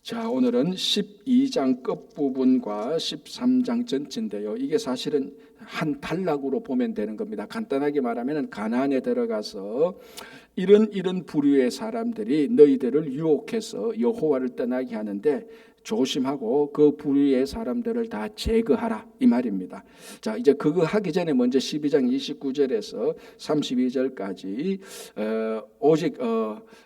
자, 오늘은 12장 끝부분과 13장 전체인데요. 이게 사실은 한 단락으로 보면 되는 겁니다. 간단하게 말하면 가나안에 들어가서 이런 부류의 사람들이 너희들을 유혹해서 여호와를 떠나게 하는데 조심하고 그 부류의 사람들을 다 제거하라, 이 말입니다. 자, 이제 그거 하기 전에 먼저 12장 29절에서 32절까지 오직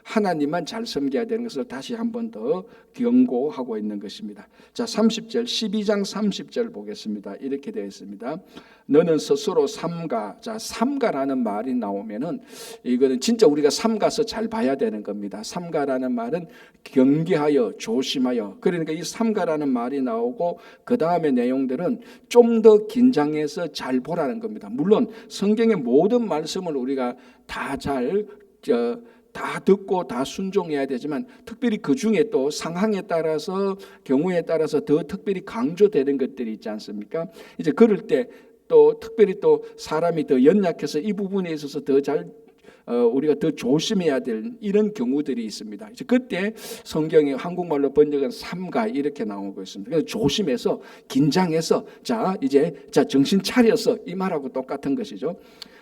하나님만 잘 섬겨야 되는 것을 다시 한 번 더 경고하고 있는 것입니다. 자, 30절, 12장 30절 보겠습니다. 이렇게 되어 있습니다. 너는 스스로 삼가. 자, 삼가라는 말이 나오면은 이거는 진짜 우리가 삼가서 잘 봐야 되는 겁니다. 삼가라는 말은 경계하여, 조심하여. 그러니까 이 삼가라는 말이 나오고 그 다음에 내용들은 좀 더 긴장해서 잘 보라는 겁니다. 물론 성경의 모든 말씀을 우리가 다 듣고 다 순종해야 되지만 특별히 그 중에 또 상황에 따라서 경우에 따라서 더 특별히 강조되는 것들이 있지 않습니까? 이제 그럴 때 또 특별히 또 사람이 더 연약해서 이 부분에 있어서 더 잘 우리가 더 조심해야 될 이런 경우들이 있습니다. 이제 그때 성경이 한국말로 번역은 삼가 이렇게 나오고 있습니다. 그래서 조심해서 긴장해서 이제 정신 차려서 이 말하고 똑같은 것이죠.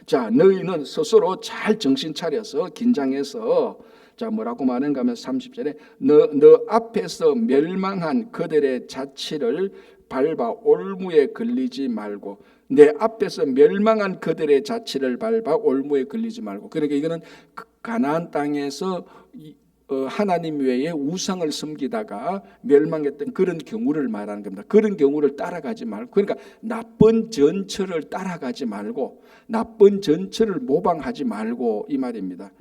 자, 너희는 스스로 잘 정신 차려서 긴장해서 자, 뭐라고 말하는가 하면 30절에 너 앞에서 멸망한 그들의 자취를 밟아 올무에 걸리지 말고, 내 앞에서 멸망한 그들의 자취를 밟아 올무에 걸리지 말고. 그러니까 이거는 가나안 땅에서 하나님 외에 우상을 섬기다가 멸망했던 그런 경우를 말하는 겁니다. 그런 경우를 따라가지 말고, 그러니까 나쁜 전철을 따라가지 말고 나쁜 전철을 모방하지 말고 이 말입니다.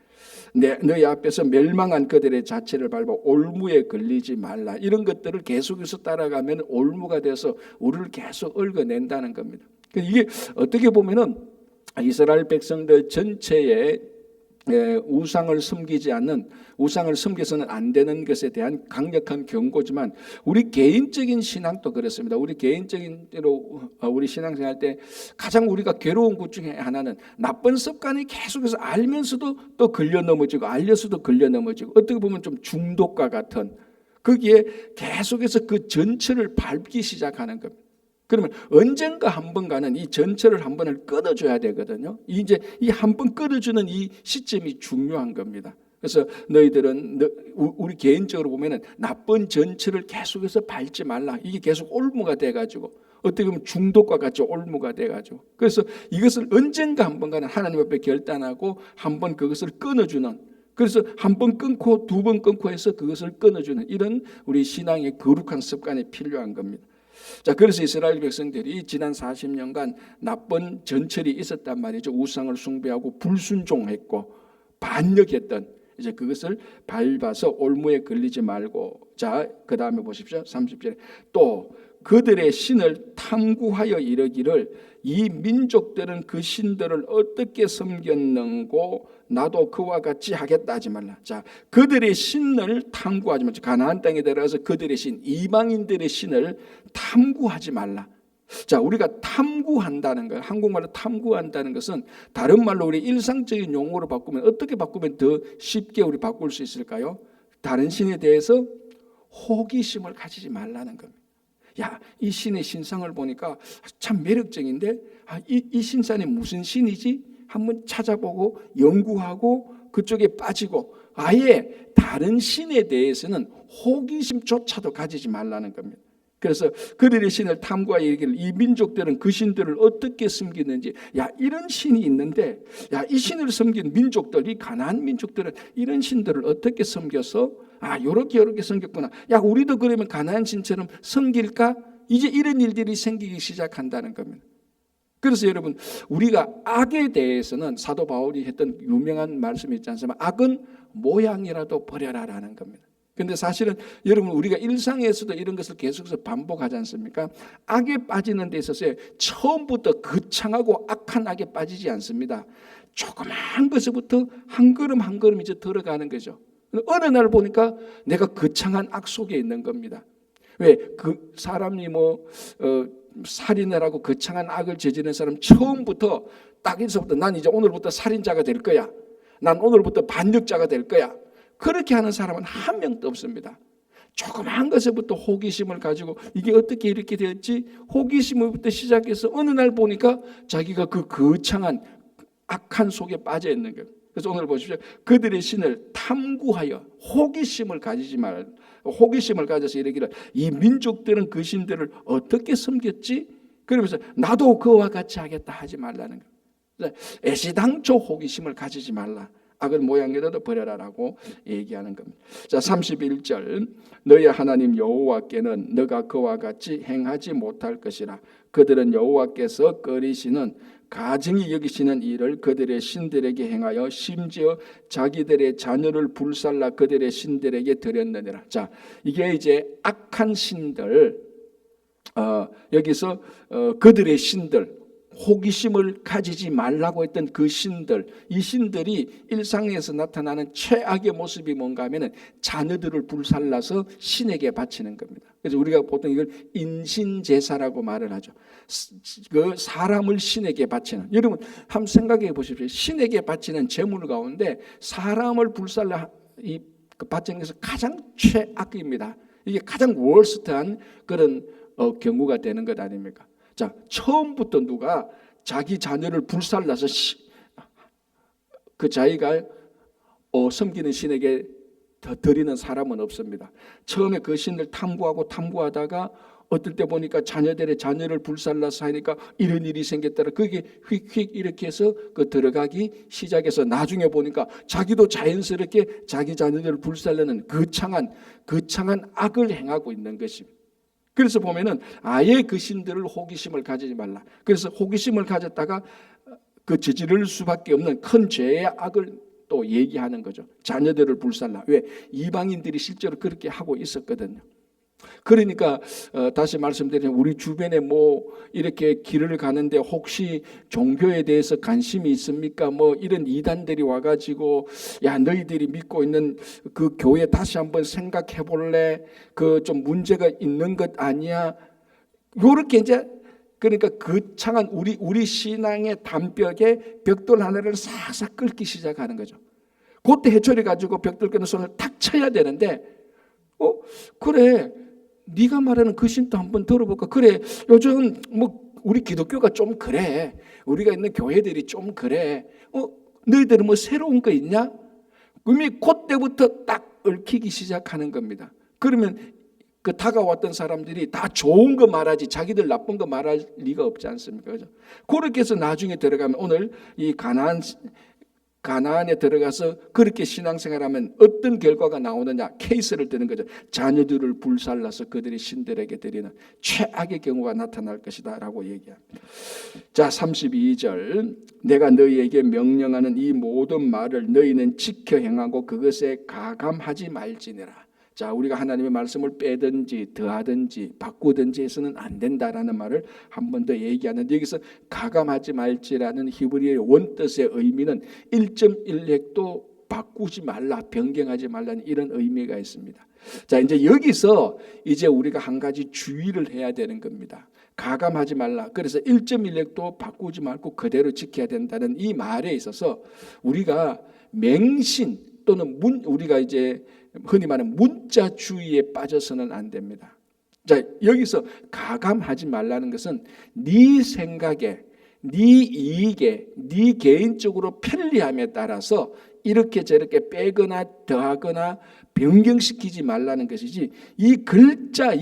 너희 앞에서 멸망한 그들의 자체를 밟아 올무에 걸리지 말라. 이런 것들을 계속해서 따라가면 올무가 돼서 우리를 계속 얽어낸다는 겁니다. 이게 어떻게 보면은 이스라엘 백성들 전체에 우상을 섬기지 않는, 우상을 섬겨서는 안 되는 것에 대한 강력한 경고지만 우리 개인적인 신앙도 그렇습니다. 우리 개인적인로 우리 신앙생활 때 가장 우리가 괴로운 것 중에 하나는 나쁜 습관이 계속해서 알면서도 또 걸려 넘어지고 알려서도 걸려 넘어지고 어떻게 보면 좀 중독과 같은, 거기에 계속해서 그 전철을 밟기 시작하는 겁니다. 그러면 언젠가 한 번가는 이 전철을 한 번을 끊어줘야 되거든요. 이제 이 한 번 끊어주는 이 시점이 중요한 겁니다. 그래서 너희들은 우리 개인적으로 보면은 나쁜 전철을 계속해서 밟지 말라. 이게 계속 올무가 돼가지고 어떻게 보면 중독과 같이 올무가 돼가지고, 그래서 이것을 언젠가 한 번가는 하나님 앞에 결단하고 한 번 그것을 끊어주는, 그래서 한 번 끊고 두 번 끊고 해서 그것을 끊어주는 이런 우리 신앙의 거룩한 습관이 필요한 겁니다. 자, 그래서 이스라엘 백성들이 지난 40년간 나쁜 전철이 있었단 말이죠. 우상을 숭배하고 불순종했고 반역했던, 이제 그것을 밟아서 올무에 걸리지 말고. 자, 그 다음에 보십시오. 30절에 또 그들의 신을 탐구하여 이르기를 이 민족들은 그 신들을 어떻게 섬겼는고 나도 그와 같이 하겠다 하지 말라. 자, 그들의 신을 탐구하지 말라. 가나안 땅에 들어가서 그들의 신, 이방인들의 신을 탐구하지 말라. 자, 우리가 탐구한다는 것, 한국말로 탐구한다는 것은 다른 말로 우리 일상적인 용어로 바꾸면 어떻게 바꾸면 더 쉽게 우리 바꿀 수 있을까요? 다른 신에 대해서 호기심을 가지지 말라는 겁니다. 야, 이 신의 신상을 보니까 참 매력적인데 이 신상이 무슨 신이지? 한번 찾아보고 연구하고 그쪽에 빠지고 아예 다른 신에 대해서는 호기심조차도 가지지 말라는 겁니다. 그래서 그들의 신을 탐구하여 이르기를 이 민족들은 그 신들을 어떻게 섬기는지, 야, 이런 신이 있는데, 야, 이 신을 섬긴 민족들, 이 가나안 민족들은 이런 신들을 어떻게 섬겨서 요렇게 섬겼구나. 야, 우리도 그러면 가나안 신처럼 섬길까? 이제 이런 일들이 생기기 시작한다는 겁니다. 그래서 여러분, 우리가 악에 대해서는 사도 바울이 했던 유명한 말씀이 있지 않습니까? 악은 모양이라도 버려라라는 겁니다. 근데 사실은 여러분, 우리가 일상에서도 이런 것을 계속해서 반복하지 않습니까? 악에 빠지는 데 있어서 처음부터 거창하고 악한 악에 빠지지 않습니다. 조그마한 것부터 한 걸음 한 걸음 이제 들어가는 거죠. 어느 날 보니까 내가 거창한 악 속에 있는 겁니다. 왜? 그 사람이 살인을 하고 거창한 악을 저지르는 사람 처음부터 딱 인서부터 난 이제 오늘부터 살인자가 될 거야. 난 오늘부터 반역자가 될 거야. 그렇게 하는 사람은 한 명도 없습니다. 조그마한 것에부터 호기심을 가지고 이게 어떻게 이렇게 되었지? 호기심부터 시작해서 어느 날 보니까 자기가 그 거창한 악한 속에 빠져 있는 거예요. 그래서 오늘 보십시오. 그들의 신을 탐구하여 호기심을 가지지 말, 호기심을 가져서 이르기를 이 민족들은 그 신들을 어떻게 섬겼지? 그러면서 나도 그와 같이 하겠다 하지 말라는 거예요. 애시당초 호기심을 가지지 말라. 악을 모양이라도 버려라라고 얘기하는 겁니다. 자, 31절 너희 하나님 여호와께는 너가 그와 같이 행하지 못할 것이라. 그들은 여호와께서 꺼리시는 가증히 여기시는 일을 그들의 신들에게 행하여 심지어 자기들의 자녀를 불살라 그들의 신들에게 드렸느니라. 자, 이게 이제 악한 신들, 여기서 그들의 신들, 호기심을 가지지 말라고 했던 그 신들, 이 신들이 일상에서 나타나는 최악의 모습이 뭔가 하면은 자녀들을 불살라서 신에게 바치는 겁니다. 그래서 우리가 보통 이걸 인신제사라고 말을 하죠. 그 사람을 신에게 바치는. 여러분 한번 생각해 보십시오. 신에게 바치는 제물 가운데 사람을 불살라 바치는 것은 가장 최악입니다. 이게 가장 월스트한 그런 경우가 되는 것 아닙니까? 자, 처음부터 누가 자기 자녀를 불살라서 그 자기가 섬기는 신에게 드리는 사람은 없습니다. 처음에 그 신을 탐구하다가 어떨 때 보니까 자녀들의 자녀를 불살라서 하니까 이런 일이 생겼더라. 그게 휙휙 이렇게 해서 그 들어가기 시작해서 나중에 보니까 자기도 자연스럽게 자기 자녀들을 불살라는 거창한 악을 행하고 있는 것입니다. 그래서 보면은 아예 그 신들을 호기심을 가지지 말라. 그래서 호기심을 가졌다가 그 저지를 수밖에 없는 큰 죄의 악을 또 얘기하는 거죠. 자녀들을 불살라. 왜? 이방인들이 실제로 그렇게 하고 있었거든요. 그러니까 다시 말씀드리면 우리 주변에 뭐 이렇게 길을 가는데 혹시 종교에 대해서 관심이 있습니까? 뭐 이런 이단들이 와가지고 야 너희들이 믿고 있는 그 교회 다시 한번 생각해 볼래? 그 좀 문제가 있는 것 아니야? 요렇게 이제 그러니까 거창한 우리 신앙의 담벽에 벽돌 하나를 싹싹 긁기 시작하는 거죠. 그때 해초리 가지고 벽돌 끄는 손을 탁 쳐야 되는데 그래 네가 말하는 그 신도 한번 들어볼까? 그래 요즘 뭐 우리 기독교가 좀 그래. 우리가 있는 교회들이 좀 그래. 너희들은 뭐 새로운 거 있냐? 이미 그때부터 딱 얽히기 시작하는 겁니다. 그러면 그 다가왔던 사람들이 다 좋은 거 말하지 자기들 나쁜 거 말할 리가 없지 않습니까? 그죠? 그렇게 해서 나중에 들어가면 오늘 이 가나안에 들어가서 그렇게 신앙생활하면 어떤 결과가 나오느냐 케이스를 드는 거죠. 자녀들을 불살라서 그들이 신들에게 드리는 최악의 경우가 나타날 것이다 라고 얘기합니다. 자, 32절 내가 너희에게 명령하는 이 모든 말을 너희는 지켜 행하고 그것에 가감하지 말지니라. 자, 우리가 하나님의 말씀을 빼든지 더하든지 바꾸든지 해서는 안 된다라는 말을 한 번 더 얘기하는데 여기서 가감하지 말지라는 히브리어의 원뜻의 의미는 1.1획도 바꾸지 말라, 변경하지 말라는 이런 의미가 있습니다. 자, 이제 여기서 이제 우리가 한 가지 주의를 해야 되는 겁니다. 가감하지 말라. 그래서 1.1획도 바꾸지 말고 그대로 지켜야 된다는 이 말에 있어서 우리가 맹신 또는 우리가 이제 흔히 말하는 문자주의에 빠져서는 안 됩니다. 자, 여기서 가감하지 말라는 것은 네 생각에, 네 이익에, 네 개인적으로 편리함에 따라서 이렇게 저렇게 빼거나 더하거나 변경시키지 말라는 것이지 이 글자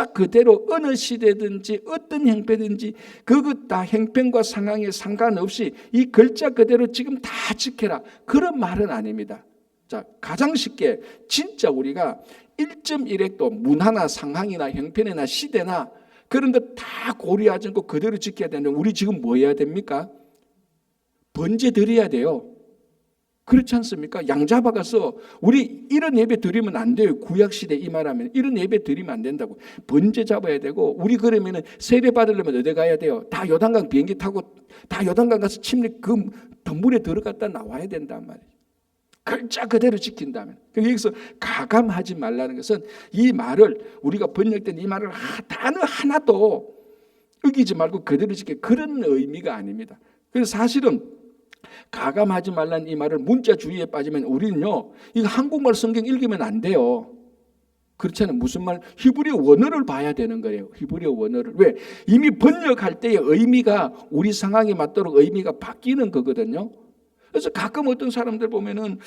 그대로 어느 시대든지 어떤 형편든지 그것 다 형편과 상황에 상관없이 이 글자 그대로 지금 다 지켜라. 그런 말은 아닙니다. 자, 가장 쉽게 진짜 우리가 1.1획도 문화나 상황이나 형편이나 시대나 그런 거 다 고려하지 않고 그대로 지켜야 되는데 우리 지금 뭐 해야 됩니까? 번제 드려야 돼요. 그렇지 않습니까? 양 잡아가서 우리 이런 예배 드리면 안 돼요. 구약시대 이 말하면 이런 예배 드리면 안 된다고. 번제 잡아야 되고 우리 그러면 세례 받으려면 어디 가야 돼요? 다 요단강 비행기 타고 다 요단강 가서 침례 그 덤불에 들어갔다 나와야 된단 말이에요. 글자 그대로 지킨다면. 여기서 가감하지 말라는 것은 이 말을 우리가 번역된 이 말을 단어 하나도 어기지 말고 그대로 지켜 그런 의미가 아닙니다. 그래서 사실은 가감하지 말라는 이 말을 문자주의에 빠지면 우리는요 이거 한국말 성경 읽으면 안 돼요. 그렇잖아요. 무슨 말? 히브리어 원어를 봐야 되는 거예요. 히브리어 원어를. 왜? 이미 번역할 때의 의미가 우리 상황에 맞도록 의미가 바뀌는 거거든요. 그래서 가끔 어떤 사람들 보면은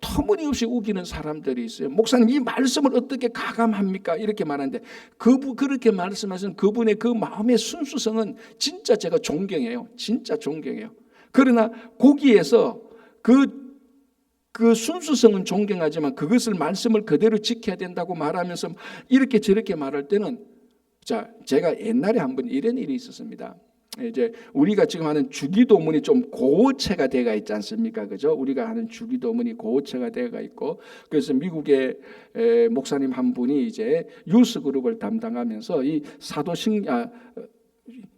터무니없이 우기는 사람들이 있어요. 목사님 이 말씀을 어떻게 가감합니까? 이렇게 말하는데 그렇게 말씀하신 그분의 그 마음의 순수성은 진짜 제가 존경해요. 진짜 존경해요. 그러나 거기에서 그 순수성은 존경하지만 그것을 말씀을 그대로 지켜야 된다고 말하면서 이렇게 저렇게 말할 때는 자, 제가 옛날에 한번 이런 일이 있었습니다. 이제 우리가 지금 하는 주기도문이 좀 고어체가 되어 있지 않습니까? 그죠? 우리가 하는 주기도문이 고어체가 되어 있고, 그래서 미국의 목사님 한 분이 이제 유스 그룹을 담당하면서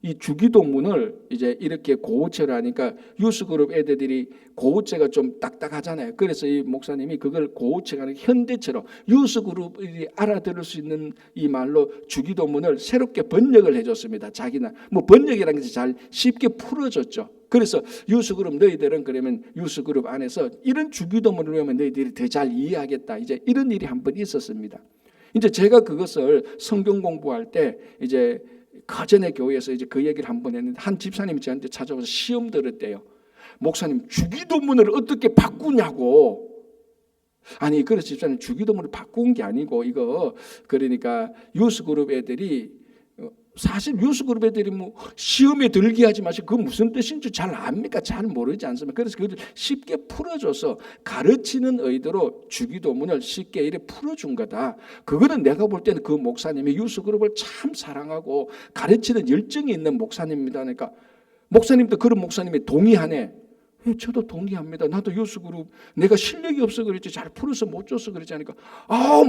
이 주기도문을 이제 이렇게 고어체로 하니까 유스그룹 애들이 고어체가 좀 딱딱하잖아요. 그래서 이 목사님이 그걸 고어체가 아니라 현대처럼 유스그룹이 알아들을 수 있는 이 말로 주기도문을 새롭게 번역을 해줬습니다. 자기나 뭐 번역이라는 게 잘 쉽게 풀어줬죠. 그래서 유스그룹 너희들은 그러면 유스그룹 안에서 이런 주기도문을 외우면 너희들이 더 잘 이해하겠다. 이제 이런 일이 한 번 있었습니다. 이제 제가 그것을 성경 공부할 때 이제 가전의 교회에서 이제 그 얘기를 한 번 했는데 한 집사님이 저한테 찾아와서 시험 들었대요. 목사님 주기도문을 어떻게 바꾸냐고. 아니 그래서 집사님 주기도문을 바꾼 게 아니고 이거 그러니까 유스그룹 애들이 사실 유스그룹 애들이 뭐 시험에 들게 하지 마시고 그 무슨 뜻인지 잘 압니까? 잘 모르지 않습니까? 그래서 그걸 쉽게 풀어줘서 가르치는 의도로 주기도문을 쉽게 이렇게 풀어준 거다. 그거는 내가 볼 때는 그 목사님이 유스그룹을 참 사랑하고 가르치는 열정이 있는 목사님입니다. 그러니까 목사님도 그런 목사님이 동의하네. 저도 동의합니다. 나도 유스그룹 내가 실력이 없어 그랬지 잘 풀어서 못 줘서 그랬지 하니까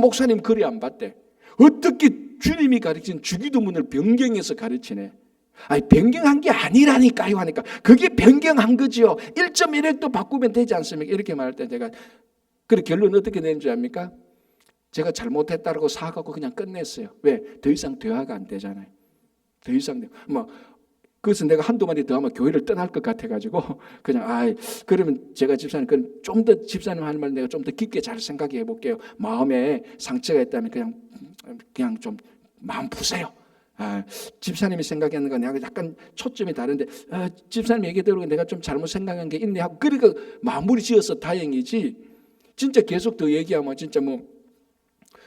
목사님 글이 안 봤대. 어떻게 주님이 가르친 주기도문을 변경해서 가르치네. 아니 변경한 게 아니라니까요 하니까 그게 변경한 거지요. 1.1획도 바꾸면 되지 않습니까? 이렇게 말할 때 제가 그래 결론 어떻게 낸 줄 압니까? 제가 잘못했다고 사과하고 그냥 끝냈어요. 왜? 더 이상 대화가 안 되잖아요. 더 이상 그래서 내가 한두 마디 더 하면 교회를 떠날 것 같아가지고 그냥 그러면 제가 집사님 좀 더 집사님 하는 말 내가 좀 더 깊게 잘 생각해 볼게요. 마음에 상처가 있다면 그냥 좀 마음 푸세요. 집사님이 생각하는 건 내가 약간 초점이 다른데 집사님 얘기대로 내가 좀 잘못 생각한 게 있네 하고 그러니까 마무리 지어서 다행이지. 진짜 계속 더 얘기하면 진짜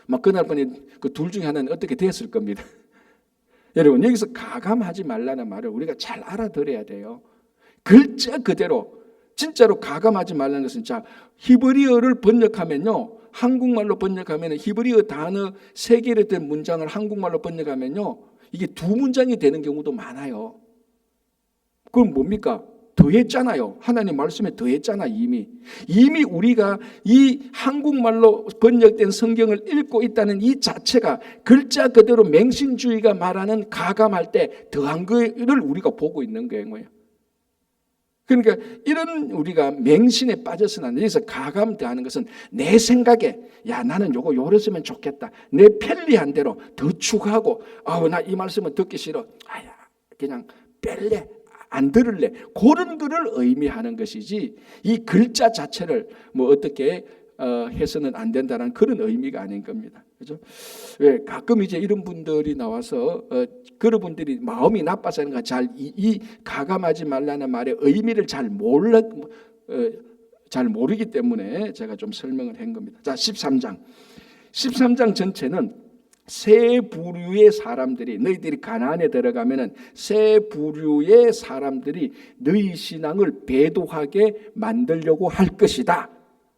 막 그날 밤에 그 둘 중에 하나는 어떻게 됐을 겁니다. 여러분 여기서 가감하지 말라는 말을 우리가 잘 알아들어야 돼요. 글자 그대로 진짜로 가감하지 말라는 것은 자 히브리어를 번역하면요. 한국말로 번역하면 히브리어 단어 3개로 된 문장을 한국말로 번역하면요. 이게 2문장이 되는 경우도 많아요. 그럼 뭡니까? 더했잖아요. 하나님 말씀에 더했잖아 이미 우리가 이 한국말로 번역된 성경을 읽고 있다는 이 자체가 글자 그대로 맹신주의가 말하는 가감할 때 더한 거를 우리가 보고 있는 거예요. 그러니까 이런 우리가 맹신에 빠져서는 안 돼. 여기서 가감 더하는 것은 내 생각에 나는 요랬으면 좋겠다. 내 편리한 대로 더 추가하고 나 이 말씀은 듣기 싫어. 그냥 뺄래. 안 들을래. 그런 거를 의미하는 것이지 이 글자 자체를 어떻게 해서는 안 된다는 그런 의미가 아닌 겁니다. 그죠? 왜 가끔 이제 이런 분들이 나와서 그런 분들이 마음이 나빠서 하는 거 잘 이 가감하지 말라는 말의 의미를 잘 모르기 때문에 제가 좀 설명을 한 겁니다. 자, 13장 전체는 세 부류의 사람들이 너희들이 가나안에 들어가면은 세 부류의 사람들이 너희 신앙을 배도하게 만들려고 할 것이다.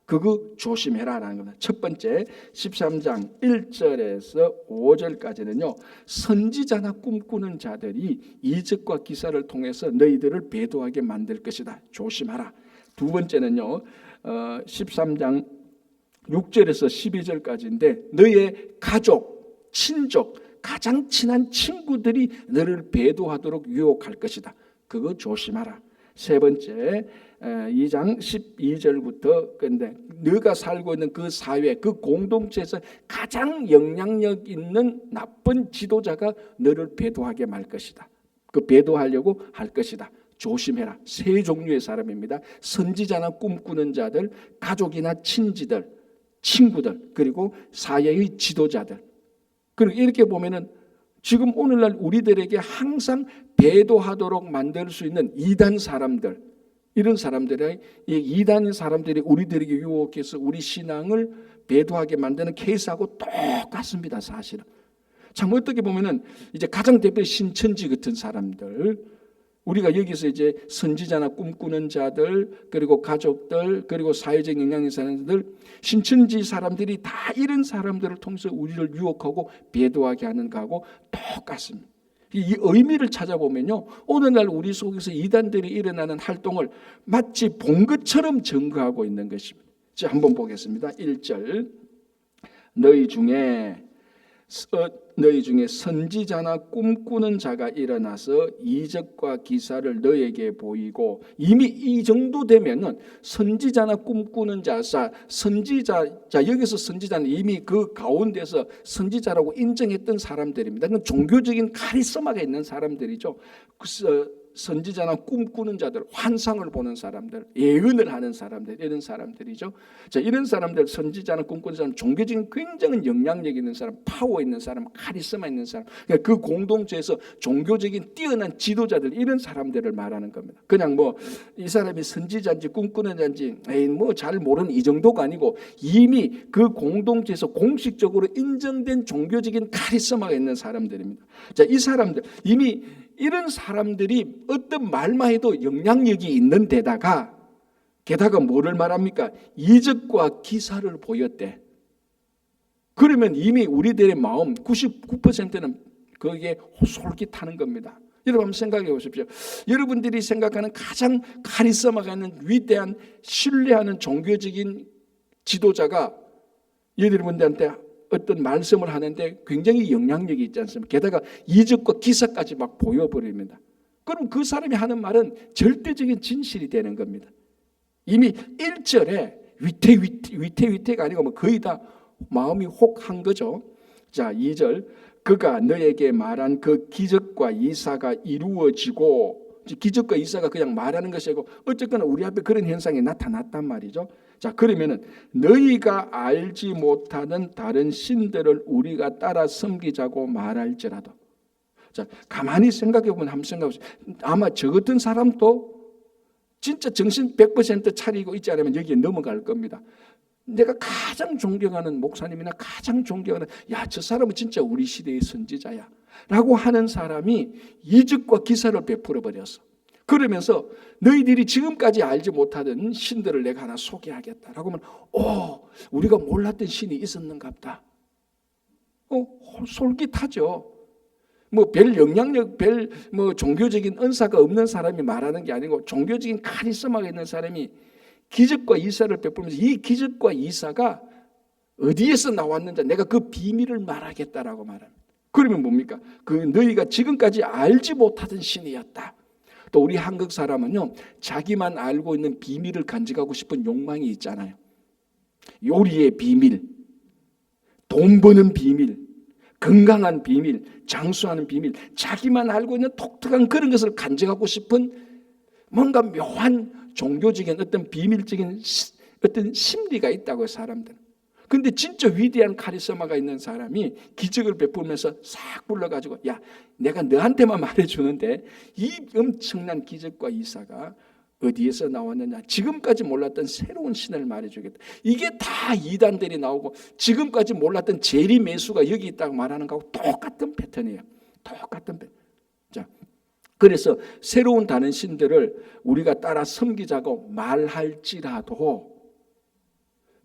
그거 조심해라라는 겁니다. 첫 번째 13장 1절에서 5절까지는요. 선지자나 꿈꾸는 자들이 이적과 기사를 통해서 너희들을 배도하게 만들 것이다. 조심하라. 두 번째는요. 13장 6절에서 12절까지인데 너희의 가족 친족, 가장 친한 친구들이 너를 배도하도록 유혹할 것이다. 그거 조심하라. 세 번째 2장 12절부터 근데 너가 살고 있는 그 사회, 그 공동체에서 가장 영향력 있는 나쁜 지도자가 너를 배도하게 말 것이다. 그 배도하려고 할 것이다. 조심해라. 세 종류의 사람입니다. 선지자나 꿈꾸는 자들, 가족이나 친지들, 친구들, 그리고 사회의 지도자들. 그리고 이렇게 보면은 지금 오늘날 우리들에게 항상 배도하도록 만들 수 있는 이단 사람들, 이런 사람들의 이 이단 사람들이 우리들에게 유혹해서 우리 신앙을 배도하게 만드는 케이스하고 똑같습니다. 사실은. 참 어떻게 보면은 이제 가장 대표 신천지 같은 사람들, 우리가 여기서 이제 선지자나 꿈꾸는 자들, 그리고 가족들, 그리고 사회적 영향력 사람들, 신천지 사람들이 다 이런 사람들을 통해서 우리를 유혹하고 배도하게 하는 거하고 똑같습니다. 이 의미를 찾아보면요, 오늘날 우리 속에서 이단들이 일어나는 활동을 마치 본 것처럼 증거하고 있는 것입니다. 자, 한번 보겠습니다. 1절. 너희 중에 선지자나 꿈꾸는 자가 일어나서 이적과 기사를 너에게 보이고, 이미 이 정도 되면은 선지자나 꿈꾸는 자, 여기서 선지자는 이미 그 가운데서 선지자라고 인정했던 사람들입니다. 그건 종교적인 카리스마가 있는 사람들이죠. 선지자나 꿈꾸는 자들, 환상을 보는 사람들, 예언을 하는 사람들, 이런 사람들이죠. 자, 이런 사람들, 선지자나 꿈꾸는 사람, 종교적인 굉장히 영향력 있는 사람, 파워 있는 사람, 카리스마 있는 사람, 그 공동체에서 종교적인 뛰어난 지도자들, 이런 사람들을 말하는 겁니다. 그냥 뭐 이 사람이 선지자인지 꿈꾸는 자인지 뭐 잘 모르는 이 정도가 아니고, 이미 그 공동체에서 공식적으로 인정된 종교적인 카리스마가 있는 사람들입니다. 자, 이 사람들, 이미 이런 사람들이 어떤 말만 해도 영향력이 있는 데다가, 게다가 뭐를 말합니까? 이적과 기사를 보였대. 그러면 이미 우리들의 마음 99%는 거기에 솔깃하는 겁니다. 여러분 한번 생각해 보십시오. 여러분들이 생각하는 가장 카리스마가 있는 위대한 신뢰하는 종교적인 지도자가 여러분들한테 어떤 말씀을 하는데 굉장히 영향력이 있지 않습니까? 게다가 이적과 기사까지 막 보여버립니다. 그럼 그 사람이 하는 말은 절대적인 진실이 되는 겁니다. 이미 1절에 위태가 아니고 뭐 거의 다 마음이 혹한 거죠. 자, 2절. 그가 너에게 말한 그 기적과 이사가 이루어지고, 기적과 이사가 그냥 말하는 것이 아니고 어쨌거나 우리 앞에 그런 현상이 나타났단 말이죠. 자, 그러면은 너희가 알지 못하는 다른 신들을 우리가 따라 섬기자고 말할지라도. 자, 가만히 생각해 보면 한번 생각해 보세요. 아마 저 같은 사람도 진짜 정신 100% 차리고 있지 않으면 여기에 넘어갈 겁니다. 내가 가장 존경하는 목사님이나 가장 존경하는, 야, 저 사람은 진짜 우리 시대의 선지자야 라고 하는 사람이 이적과 기사를 베풀어 버렸어. 그러면서 너희들이 지금까지 알지 못하던 신들을 내가 하나 소개하겠다라고 하면, 우리가 몰랐던 신이 있었는갑다. 솔깃하죠. 뭐 별 영향력, 뭐 종교적인 은사가 없는 사람이 말하는 게 아니고, 종교적인 카리스마가 있는 사람이 기적과 이사를 베풀면서 이 기적과 이사가 어디에서 나왔는지 내가 그 비밀을 말하겠다라고 말합니다. 그러면 뭡니까? 그 너희가 지금까지 알지 못하던 신이었다. 또 우리 한국 사람은요, 자기만 알고 있는 비밀을 간직하고 싶은 욕망이 있잖아요. 요리의 비밀, 돈 버는 비밀, 건강한 비밀, 장수하는 비밀, 자기만 알고 있는 독특한 그런 것을 간직하고 싶은 뭔가 묘한 종교적인 어떤 비밀적인 어떤 심리가 있다고요, 사람들은. 근데 진짜 위대한 카리스마가 있는 사람이 기적을 베풀면서 싹 불러가지고, 야, 내가 너한테만 말해주는데 이 엄청난 기적과 이사가 어디에서 나왔느냐, 지금까지 몰랐던 새로운 신을 말해주겠다. 이게 다 이단들이 나오고 지금까지 몰랐던 재리 매수가 여기 있다고 말하는 거하고 똑같은 패턴이에요. 똑같은 패턴. 자, 그래서 새로운 다른 신들을 우리가 따라 섬기자고 말할지라도,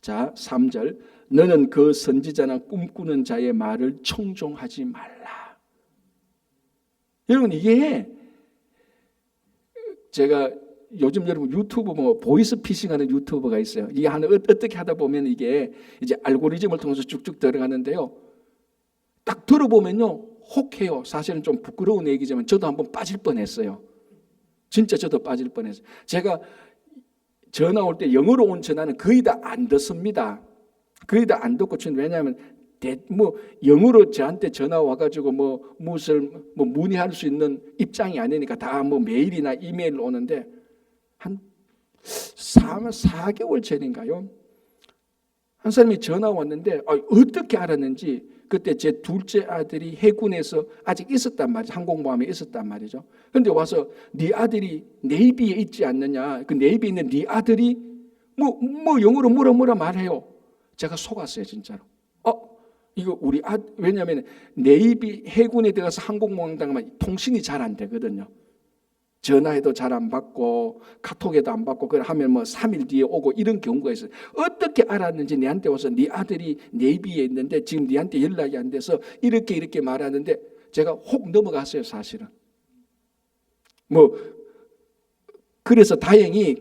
자, 3절. 너는 그 선지자나 꿈꾸는 자의 말을 청종하지 말라. 여러분, 이게 제가 요즘 여러분 유튜브 뭐 보이스 피싱하는 유튜버가 있어요. 이게 어떻게 하다 보면 이게 이제 알고리즘을 통해서 쭉쭉 들어가는데요. 딱 들어보면요, 혹해요. 사실은 좀 부끄러운 얘기지만 저도 한번 빠질 뻔했어요. 진짜 저도 빠질 뻔했어요. 제가 전화 올 때 영어로 온 전화는 거의 다 안 듣습니다. 거의 다 안 듣고, 왜냐하면 뭐 영어로 저한테 전화 와가지고 뭐 문의할 수 있는 입장이 아니니까 다 뭐 메일이나 이메일로 오는데, 한 4개월 전인가요? 한 사람이 전화 왔는데 어떻게 알았는지 그때 제 둘째 아들이 해군에서 아직 있었단 말이죠. 항공모함에 있었단 말이죠. 그런데 와서 네 아들이 네이비에 있지 않느냐. 그 네이비에 있는 네 아들이 뭐 영어로 뭐라 말해요. 제가 속았어요 진짜로. 이거 왜냐하면 네이비 해군에 들어가서 항공모함 당하면 통신이 잘 안 되거든요. 전화해도 잘 안 받고 카톡에도 안 받고 그걸 하면 3일 뒤에 오고 이런 경우가 있어요. 어떻게 알았는지 내한테 와서 네 아들이 네이비에 있는데 지금 네한테 연락이 안 돼서 이렇게 말하는데 제가 혹 넘어갔어요 사실은. 그래서 다행히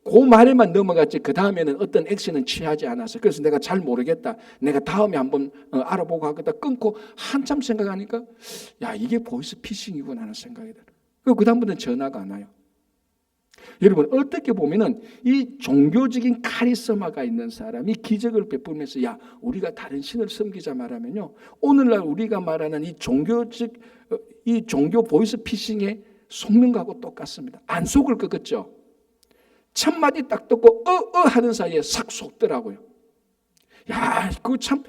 그 말에만 넘어갔지 그 다음에는 어떤 액션은 취하지 않았어요. 그래서 내가 잘 모르겠다. 내가 다음에 한번 알아보고 하겠다. 끊고 한참 생각하니까 야 이게 보이스 피싱이구나 하는 생각이 들어요. 그 다음부터는 전화가 안 와요. 여러분 어떻게 보면은 이 종교적인 카리스마가 있는 사람이 기적을 베풀면서 야 우리가 다른 신을 섬기자 말하면요 오늘날 우리가 말하는 이 종교 보이스 피싱에 속는 거하고 똑같습니다. 안 속을 것 같죠? 첫 마디 딱 듣고 하는 사이에 싹 속더라고요. 야 그거 참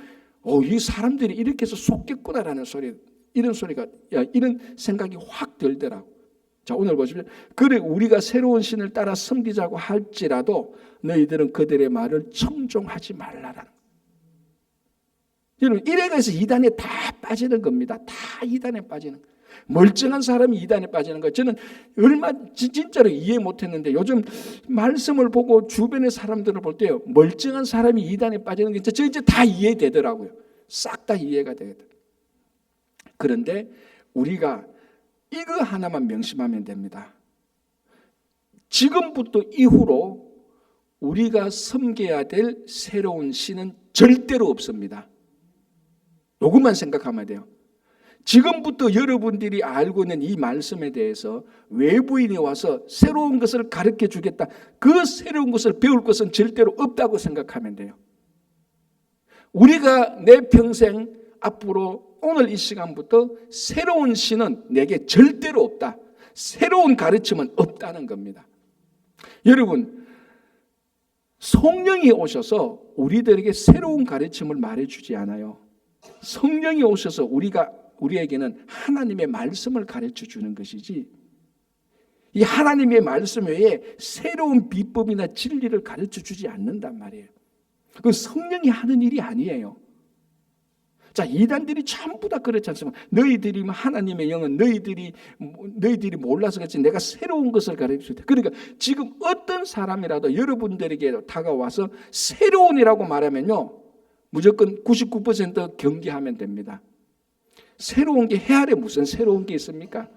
이 사람들이 이렇게 해서 속겠구나라는 소리 이런 생각이 확 들더라고. 자 오늘 보시면 그래 우리가 새로운 신을 따라 섬기자고 할지라도 너희들은 그들의 말을 청종하지 말라라는. 여러분 이래서 이단에 다 빠지는 겁니다. 다 이단에 빠지는. 멀쩡한 사람이 이단에 빠지는 거예요. 저는 진짜로 이해 못했는데 요즘 말씀을 보고 주변의 사람들을 볼 때요 멀쩡한 사람이 이단에 빠지는 게 저 이제 다 이해되더라고요. 싹 다 이해가 되거든. 그런데 우리가 이거 하나만 명심하면 됩니다. 지금부터 이후로 우리가 섬겨야 될 새로운 신은 절대로 없습니다. 이것만 생각하면 돼요. 지금부터 여러분들이 알고 있는 이 말씀에 대해서 외부인이 와서 새로운 것을 가르쳐 주겠다. 그 새로운 것을 배울 것은 절대로 없다고 생각하면 돼요. 우리가 내 평생 앞으로 오늘 이 시간부터 새로운 신은 내게 절대로 없다. 새로운 가르침은 없다는 겁니다. 여러분 성령이 오셔서 우리들에게 새로운 가르침을 말해주지 않아요. 성령이 오셔서 우리에게는 하나님의 말씀을 가르쳐 주는 것이지 이 하나님의 말씀 외에 새로운 비법이나 진리를 가르쳐 주지 않는단 말이에요. 그 성령이 하는 일이 아니에요. 자, 이단들이 전부 다 그렇지 않습니까? 너희들이 하나님의 영은 너희들이 몰라서 그렇지 내가 새로운 것을 가르쳐 줄. 그러니까 지금 어떤 사람이라도 여러분들에게 다가와서 새로운이라고 말하면요 무조건 99% 경계하면 됩니다. 새로운 게 해 아래 무슨 새로운 게 있습니까?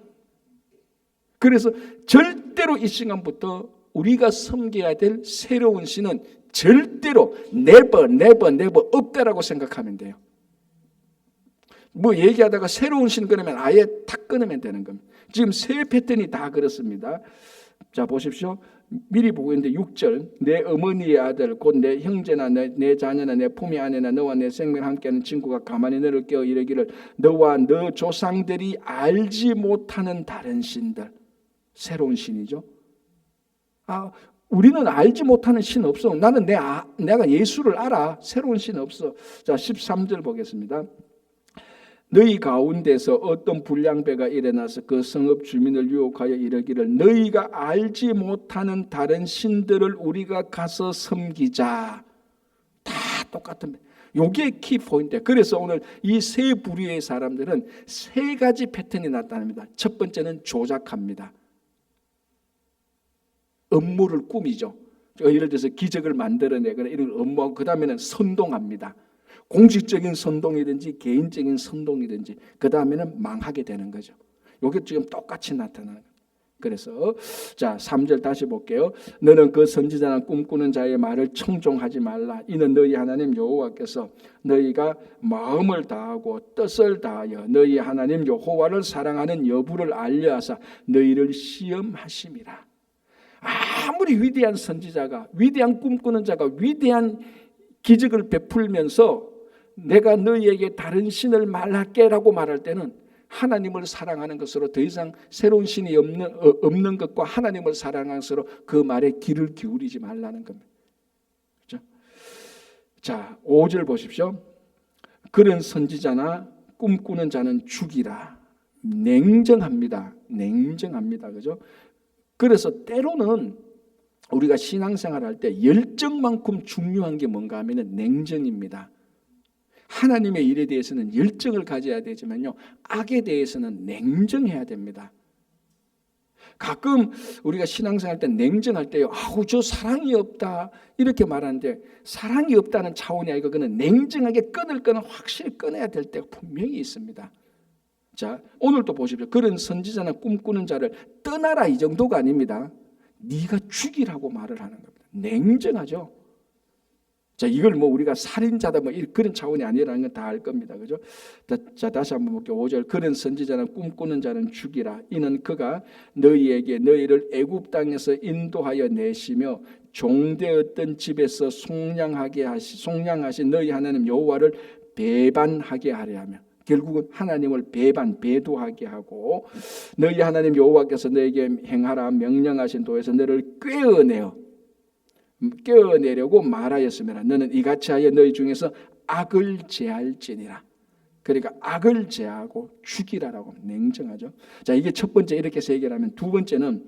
그래서 절대로 이 시간부터 우리가 섬겨야 될 새로운 신은 절대로 never 없다라고 생각하면 돼요. 얘기하다가 새로운 신 그러면 아예 탁 끊으면 되는 겁니다. 지금 새 패턴이 다 그렇습니다. 자 보십시오. 미리 보고 있는데 6절 내 어머니의 아들 곧 내 형제나 내 자녀나 내 품의 아내나 너와 내 생명을 함께하는 친구가 가만히 너를 깨어 이르기를 너와 너 조상들이 알지 못하는 다른 신들. 새로운 신이죠. 우리는 알지 못하는 신 없어. 나는 내가 예수를 알아. 새로운 신 없어. 자 13절 보겠습니다. 너희 가운데서 어떤 불량배가 일어나서 그 성읍 주민을 유혹하여 이르기를 너희가 알지 못하는 다른 신들을 우리가 가서 섬기자. 다 똑같은 요게 키포인트예요. 그래서 오늘 이 세 부류의 사람들은 세 가지 패턴이 나타납니다. 첫 번째는 조작합니다. 업무를 꾸미죠. 예를 들어서 기적을 만들어내거나 이런 업무하고 그 다음에는 선동합니다. 공식적인 선동이든지 개인적인 선동이든지 그 다음에는 망하게 되는 거죠. 이게 지금 똑같이 나타나는 거예요. 그래서 자 3절 다시 볼게요. 너는 그 선지자나 꿈꾸는 자의 말을 청종하지 말라. 이는 너희 하나님 여호와께서 너희가 마음을 다하고 뜻을 다하여 너희 하나님 여호와를 사랑하는 여부를 알려하사 너희를 시험하심이라. 아무리 위대한 선지자가 위대한 꿈꾸는 자가 위대한 기적을 베풀면서 내가 너희에게 다른 신을 말할게라고 말할 때는 하나님을 사랑하는 것으로 더 이상 새로운 신이 없는 것과 하나님을 사랑하는 것으로 그 말에 귀를 기울이지 말라는 겁니다. 그렇죠? 자, 5절 보십시오. 그런 선지자나 꿈꾸는 자는 죽이라. 냉정합니다. 냉정합니다. 그죠? 그래서 때로는 우리가 신앙생활 할 때 열정만큼 중요한 게 뭔가 하면은 냉정입니다. 하나님의 일에 대해서는 열정을 가져야 되지만요, 악에 대해서는 냉정해야 됩니다. 가끔 우리가 신앙생활 때 냉정할 때요, 아우 저 사랑이 없다 이렇게 말하는데, 사랑이 없다는 차원이 아니고 그는 냉정하게 끊을 거는 확실히 끊어야 될 때가 분명히 있습니다. 자, 오늘도 보십시오. 그런 선지자나 꿈꾸는 자를 떠나라 이 정도가 아닙니다. 네가 죽이라고 말을 하는 겁니다. 냉정하죠. 자, 이걸 뭐 우리가 살인자다 뭐 그런 차원이 아니라는 건 다 알 겁니다. 그죠? 자, 다시 한번 볼게요. 5절. 그런 선지자나 꿈꾸는 자는 죽이라. 이는 그가 너희에게 너희를 애굽 땅에서 인도하여 내시며 종되었던 집에서 송량하신 너희 하나님 여호와를 배반하게 하려 하며, 결국은 하나님을 배도하게 하고, 너희 하나님 여호와께서 너에게 행하라 명령하신 도에서 너를 꿰어내려고 말하였으므로 너는 이같이 하여 너희 중에서 악을 제할지니라. 그러니까 악을 제하고 죽이라라고 냉정하죠. 자, 이게 첫 번째 이렇게 해결하면, 두 번째는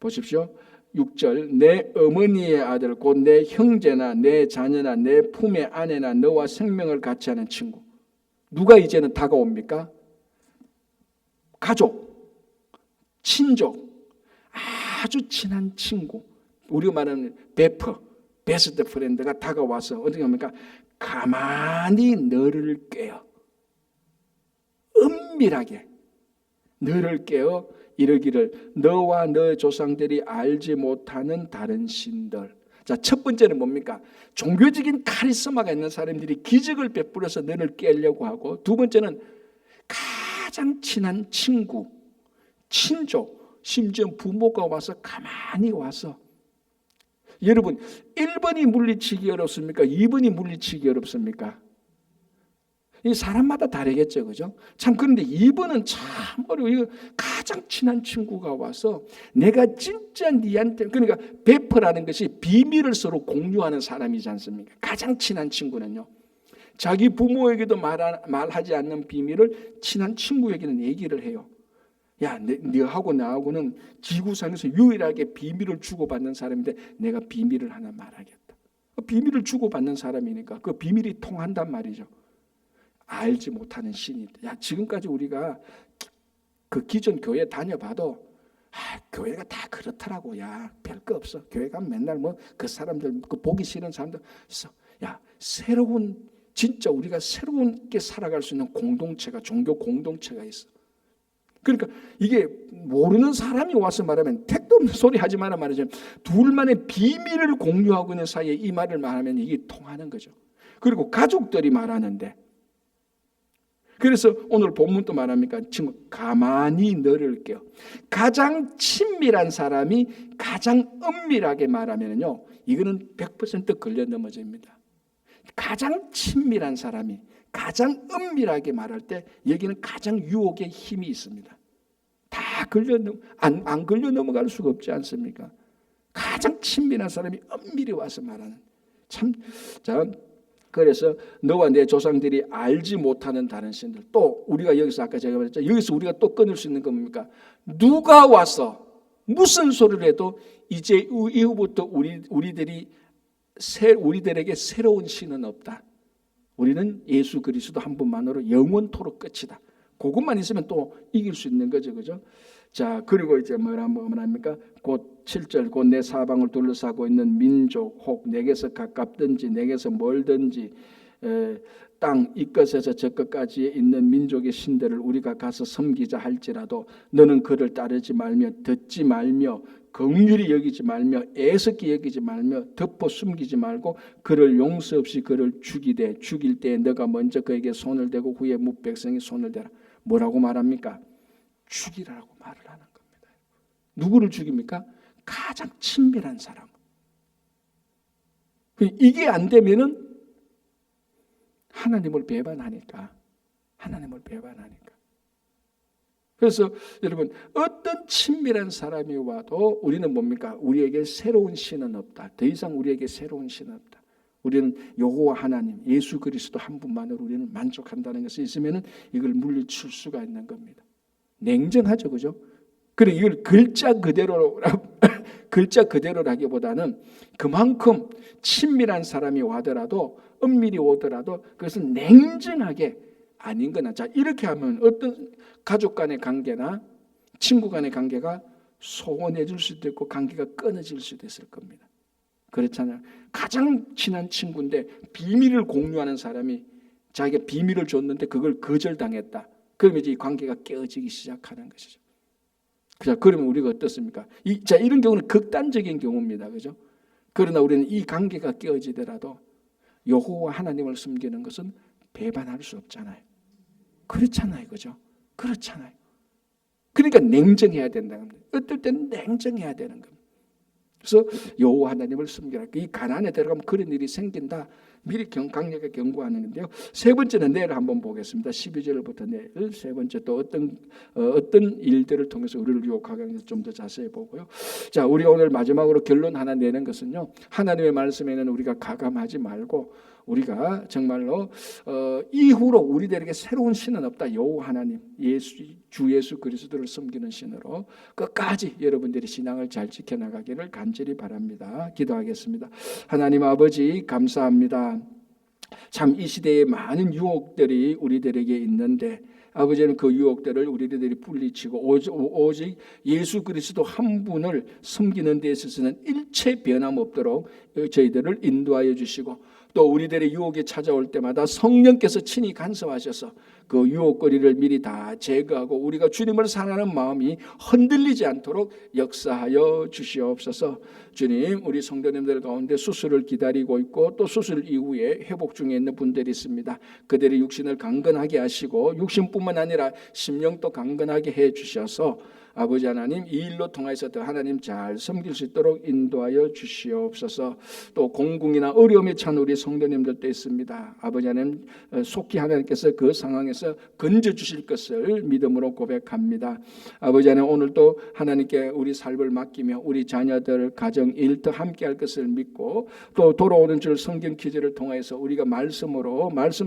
보십시오. 6절. 내 어머니의 아들 곧 내 형제나 내 자녀나 내 품의 아내나 너와 생명을 같이 하는 친구. 누가 이제는 다가옵니까? 가족, 친족, 아주 친한 친구, 우리가 말하는 베스트 프렌드가 다가와서 어떻게 합니까? 가만히 너를 꿰어, 은밀하게 너를 꿰어 이르기를 너와 너 조상들이 알지 못하는 다른 신들. 자, 첫 번째는 뭡니까? 종교적인 카리스마가 있는 사람들이 기적을 베풀어서 너를 깨려고 하고, 두 번째는 가장 친한 친구, 친족, 심지어 부모가 와서 가만히 와서, 여러분 1번이 물리치기 어렵습니까? 2번이 물리치기 어렵습니까? 이 사람마다 다르겠죠, 그죠? 참, 그런데 2번은 참 어려워요. 가장 친한 친구가 와서 내가 진짜 니한테, 그러니까 베프라는 것이 비밀을 서로 공유하는 사람이지 않습니까? 가장 친한 친구는요, 자기 부모에게도 말하지 않는 비밀을 친한 친구에게는 얘기를 해요. 야, 너하고 나하고는 지구상에서 유일하게 비밀을 주고받는 사람인데 내가 비밀을 하나 말하겠다. 비밀을 주고받는 사람이니까 그 비밀이 통한단 말이죠. 알지 못하는 신이. 야, 지금까지 우리가 그 기존 교회 다녀봐도 교회가 다 그렇더라고. 야, 별거 없어. 교회 가면 맨날 뭐 그 사람들, 그 보기 싫은 사람들 있어. 야, 새로운, 진짜 우리가 새롭게 살아갈 수 있는 공동체가, 종교 공동체가 있어. 그러니까 이게 모르는 사람이 와서 말하면, 택도 없는 소리 하지 마라 말이죠. 둘만의 비밀을 공유하고 있는 사이에 이 말을 말하면 이게 통하는 거죠. 그리고 가족들이 말하는데, 그래서 오늘 본문도 말합니까? 지금 가만히 너를 껴. 가장 친밀한 사람이 가장 은밀하게 말하면요, 이거는 100% 걸려 넘어집니다. 가장 친밀한 사람이 가장 은밀하게 말할 때 여기는 가장 유혹의 힘이 있습니다. 다 안 걸려 넘어갈 수가 없지 않습니까? 가장 친밀한 사람이 은밀히 와서 말하는. 참, 자, 그래서 너와 내 조상들이 알지 못하는 다른 신들. 또 우리가 여기서 아까 제가 말했죠. 여기서 우리가 또 끊을 수 있는 건 뭡니까? 누가 와서 무슨 소리를 해도 이제 이후부터 우리들에게 새로운 신은 없다. 우리는 예수 그리스도 한 분만으로 영원토록 끝이다. 그것만 있으면 또 이길 수 있는 거죠, 그죠? 자, 그리고 이제 뭐랍니까? 곧 7절, 곧 내 사방을 둘러싸고 있는 민족, 혹 내게서 가깝든지 내게서 멀든지 땅 이끝에서 저 끝까지 있는 민족의 신들을 우리가 가서 섬기자 할지라도 너는 그를 따르지 말며 듣지 말며 긍휼히 여기지 말며 애석히 여기지 말며 덮어 숨기지 말고 그를 용서 없이 그를 죽이되 죽일 때에 너가 먼저 그에게 손을 대고 후에 뭇백성이 손을 대라. 뭐라고 말합니까? 죽이라고 말을 하는 겁니다. 누구를 죽입니까? 가장 친밀한 사람. 이게 안 되면은 하나님을 배반하니까. 그래서 여러분, 어떤 친밀한 사람이 와도 우리는 뭡니까? 우리에게 새로운 신은 없다. 더 이상 우리에게 새로운 신은 없다. 우리는 여호와 하나님 예수 그리스도 한 분만으로 우리는 만족한다는 것이 있으면 이걸 물리칠 수가 있는 겁니다. 냉정하죠, 그죠? 그래 이걸 글자 그대로라기보다는 그만큼 친밀한 사람이 와더라도 은밀히 오더라도 그것은 냉정하게 아닌 거나. 자, 이렇게 하면 어떤 가족 간의 관계나 친구 간의 관계가 소원해질 수도 있고 관계가 끊어질 수도 있을 겁니다. 그렇잖아요. 가장 친한 친구인데 비밀을 공유하는 사람이 자기가 비밀을 줬는데 그걸 거절당했다. 그러면 이제 이 관계가 깨어지기 시작하는 것이죠. 자, 그러면 우리가 어떻습니까? 이런 경우는 극단적인 경우입니다. 그죠? 그러나 우리는 이 관계가 깨어지더라도 여호와 하나님을 섬기는 것은 배반할 수 없잖아요. 그렇잖아요. 그죠? 그렇잖아요. 그러니까 냉정해야 된다는 겁니다. 어떨 때는 냉정해야 되는 겁니다. 그래서 여호와 하나님을 섬기라. 이 가난에 들어가면 그런 일이 생긴다. 미리 강력하게 경고하는데요. 세 번째는 내일 한번 보겠습니다. 12절부터 내일 세 번째 또 어떤 일들을 통해서 우리를 유혹하겠는지 좀 더 자세히 보고요. 자, 우리가 오늘 마지막으로 결론 하나 내는 것은요. 하나님의 말씀에는 우리가 가감하지 말고 우리가 정말로 이후로 우리들에게 새로운 신은 없다. 여호와 하나님, 주 예수 그리스도를 섬기는 신으로 끝까지 여러분들이 신앙을 잘 지켜나가기를 간절히 바랍니다. 기도하겠습니다. 하나님 아버지 감사합니다. 참 이 시대에 많은 유혹들이 우리들에게 있는데 아버지는 그 유혹들을 우리들이 물리치고 오직 예수 그리스도 한 분을 섬기는 데 있어서는 일체 변함없도록 저희들을 인도하여 주시고 또 우리들의 유혹이 찾아올 때마다 성령께서 친히 간섭하셔서 그 유혹거리를 미리 다 제거하고 우리가 주님을 사랑하는 마음이 흔들리지 않도록 역사하여 주시옵소서. 주님, 우리 성도님들 가운데 수술을 기다리고 있고 또 수술 이후에 회복 중에 있는 분들이 있습니다. 그들의 육신을 강건하게 하시고 육신뿐만 아니라 심령도 강건하게 해 주셔서 아버지 하나님 이 일로 통해서 더 하나님 잘 섬길 수 있도록 인도하여 주시옵소서. 또 공궁이나 어려움에 찬 우리 성도님들도 있습니다. 아버지 하나님 속히 하나님께서 그 상황에서 건져주실 것을 믿음으로 고백합니다. 아버지 하나님 오늘도 하나님께 우리 삶을 맡기며 우리 자녀들 가정 일터 함께할 것을 믿고 또 돌아오는 줄 성경 퀴즈를 통해서 우리가 말씀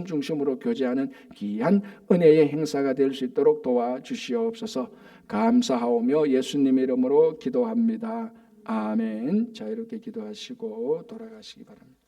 중심으로 교제하는 귀한 은혜의 행사가 될 수 있도록 도와주시옵소서. 감사하오며 예수님의 이름으로 기도합니다. 아멘. 자, 이렇게 기도하시고 돌아가시기 바랍니다.